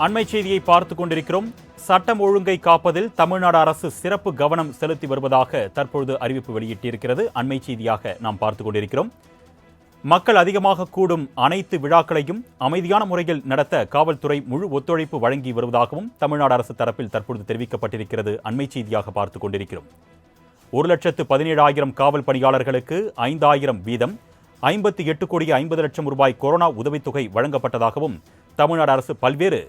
அண்மை செய்தியை பார்த்துக் கொண்டிருக்கிறோம். சட்டம் ஒழுங்கை காப்பதில் தமிழ்நாடு அரசு சிறப்பு கவனம் செலுத்தி வருவதாக தற்பொழுது அறிவிப்பு வெளியிட்டிருக்கிறது. அண்மை செய்தியாக நாம் பார்த்துக் கொண்டிருக்கிறோம். மக்கள் அதிகமாக கூடும் அனைத்து விழாக்களையும் அமைதியான முறையில் நடத்த காவல்துறை முழு ஒத்துழைப்பு வழங்கி வருவதாகவும் தமிழ்நாடு அரசு தரப்பில் தற்பொழுது தெரிவிக்கப்பட்டிருக்கிறது. அண்மை செய்தியாக பார்த்துக் கொண்டிருக்கிறோம். 1,17,000 காவல் பணியாளர்களுக்கு 5,000 வீதம் 58 கோடி 50 லட்சம் ரூபாய் கொரோனா உதவித்தொகை வழங்கப்பட்டதாகவும் தமிழ்நாடு அரசு பல்வேறு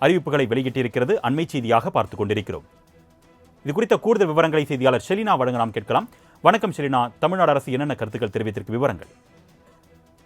அறிவிப்புகளை வெளியிட்டிருக்கிறது. அண்மை செய்தியாக பார்த்துக் கொண்டிருக்கிறோம். இது குறித்த கூடுதல் விவரங்களை செய்தியாளர் ஷெலினா வழங்க நாம் கேட்கலாம். வணக்கம் ஷெலினா, தமிழ்நாடு அரசு என்னென்ன கருத்துக்கள் தெரிவித்திருக்கு, விவரங்கள்?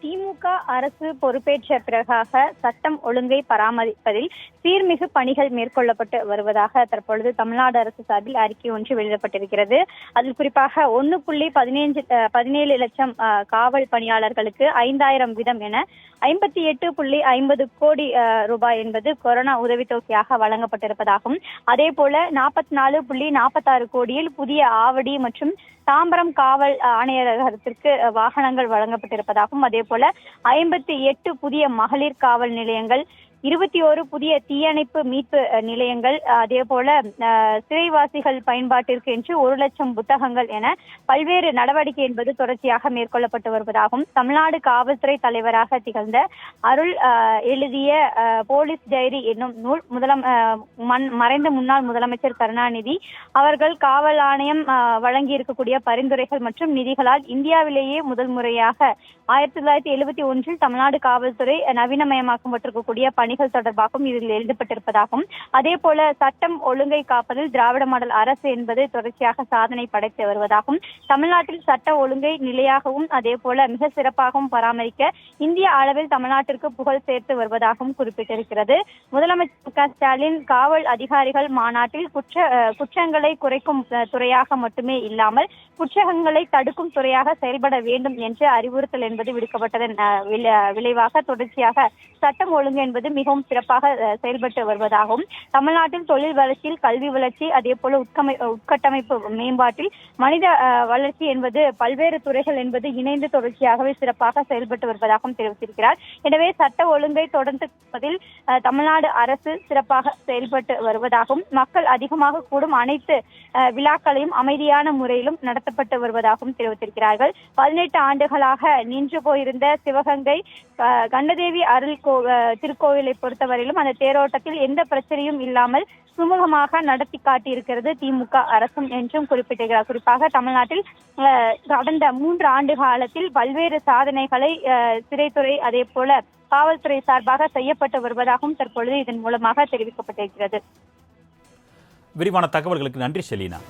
திமுக அரசு பொறுப்பேற்ற பிறகாக சட்டம் ஒழுங்கை பராமரிப்பதில் சீர்மிகு பணிகள் மேற்கொள்ளப்பட்டு வருவதாக தற்பொழுது தமிழ்நாடு அரசு சார்பில் அறிக்கை ஒன்று வெளியிடப்பட்டிருக்கிறது. அதில் குறிப்பாக 1.17 லட்சம் காவல் பணியாளர்களுக்கு 5,000 வீதம் என 58.50 கோடி ரூபாய் என்பது கொரோனா உதவித்தொகையாக வழங்கப்பட்டிருப்பதாகவும், அதே போல 44.46 கோடியில் புதிய ஆவடி மற்றும் தாம்பரம் காவல் ஆணையரகத்திற்கு வாகனங்கள் வழங்கப்பட்டிருப்பதாகவும், அதே போல 58 புதிய மகளிர் காவல் நிலையங்கள், 21 புதிய தீயணைப்பு மீட்பு நிலையங்கள், அதே போல சிறைவாசிகள் பயன்பாட்டிற்கு என்று 1 லட்சம் புத்தகங்கள் என பல்வேறு நடவடிக்கை என்பது தொடர்ச்சியாக மேற்கொள்ளப்பட்டு வருவதாகவும், தமிழ்நாடு காவல்துறை தலைவராக திகழ்ந்த அருள் எழுதிய போலீஸ் டைரி என்னும் நூல் மறைந்த முன்னாள் முதலமைச்சர் கருணாநிதி அவர்கள் காவல் ஆணையம் வழங்கி இருக்கக்கூடிய பரிந்துரைகள் மற்றும் நிதிகளால் இந்தியாவிலேயே முதல் முறையாக 1971 தமிழ்நாடு காவல்துறை நவீனமயமாக்கப்பட்டிருக்கக்கூடிய பணிகள் தொடர்பாகவும் இதில் எழுதப்பட்டிருப்பதாகவும், அதே போல சட்டம் ஒழுங்கை காப்பதில் திராவிட மாடல் அரசு என்பது தொடர்ச்சியாக சாதனை படைத்து வருவதாகவும், தமிழ்நாட்டில் சட்ட ஒழுங்கை நிலையாகவும் அதே போல மிக சிறப்பாகவும் பராமரிக்க இந்திய அளவில் தமிழ்நாட்டிற்கு புகழ் சேர்த்து வருவதாகவும் குறிப்பிட்டிருக்கிறது. முதலமைச்சர் க ஸ்டாலின் காவல் அதிகாரிகள் மாநாட்டில் குற்றங்களை குறைக்கும் துறையாக மட்டுமே இல்லாமல் குற்றங்களை தடுக்கும் துறையாக செயல்பட வேண்டும் என்ற அறிவுறுத்தல் என்பது விடுக்கப்பட்டதன் விளைவாக தொடர்ச்சியாக சட்டம் ஒழுங்கு என்பது மிகவும் சிறப்பாக செயல்பட்டு வருவதாகவும், தமிழ்நாட்டில் தொழில் வளர்ச்சியில் கல்வி வளர்ச்சி அதே போல உட்கட்டமைப்பு மேம்பாட்டில் மனித வளர்ச்சி என்பது பல்வேறு துறைகள் என்பது இணைந்து தொடர்ச்சியாகவே சிறப்பாக செயல்பட்டு வருவதாகவும் தெரிவித்திருக்கிறார். எனவே சட்ட ஒழுங்கை தொடர்ந்து தமிழ்நாடு அரசு சிறப்பாக செயல்பட்டு வருவதாகவும், மக்கள் அதிகமாக கூடும் அனைத்து விழாக்களையும் அமைதியான முறையிலும் நடத்தப்பட்டு வருவதாகவும் தெரிவித்திருக்கிறார்கள். 18 ஆண்டுகளாக நின்று போயிருந்த சிவகங்கை கண்டதேவி அருள் திருக்கோவிலை பொறுத்தவரையிலும் அந்த தேரோட்டத்தில் எந்த பிரச்சனையும் இல்லாமல் சுமூகமாக நடத்தி காட்டியிருக்கிறது திமுக அரசும் என்றும் குறிப்பிட்டிருக்கிறார். குறிப்பாக தமிழ்நாட்டில் கடந்த 3 ஆண்டு காலத்தில் பல்வேறு சாதனைகளை சிறைத்துறை அதே போல காவல்துறை சார்பாக செய்யப்பட்டு வருவதாகவும் தற்பொழுது இதன் மூலமாக தெரிவிக்கப்பட்டிருக்கிறது. விரிவான தகவல்களுக்கு நன்றி ஷெலினா.